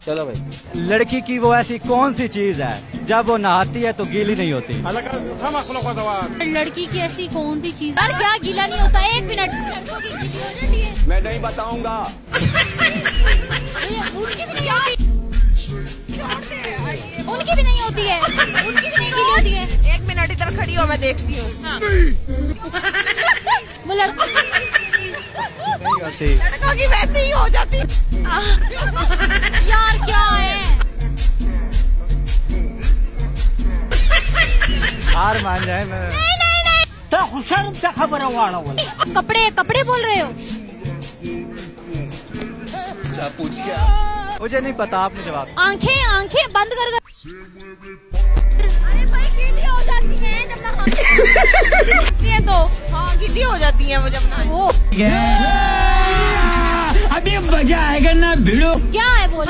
चलो भाई। लड़की की वो ऐसी कौन सी चीज है जब वो नहाती है तो गीली नहीं होती? लड़की की ऐसी कौन सी चीज यार क्या गीला नहीं होता? 1 मिनट, लड़कों की गीली हो जाती है। मैं नहीं बताऊंगा। उनकी भी नहीं होती है, उनकी भी नहीं गीली होती है। 1 मिनट इधर खड़ी हो, मैं देखती हूँ। वो लड़कों की वैसे ही हो जाती। यार क्या है? हार मान जाए। मैं कपड़े कपड़े बोल रहे हो? क्या पूछ गया? मुझे नहीं पता, आपने जवाब। आंखें आंखें बंद कर। अरे भाई गीली हो जाती है जब नहाती है तो। हाँ गीली हो जाती है वो जब नहाए। वो अभी मजा आएगा ना भिड़ो। क्या है बोल?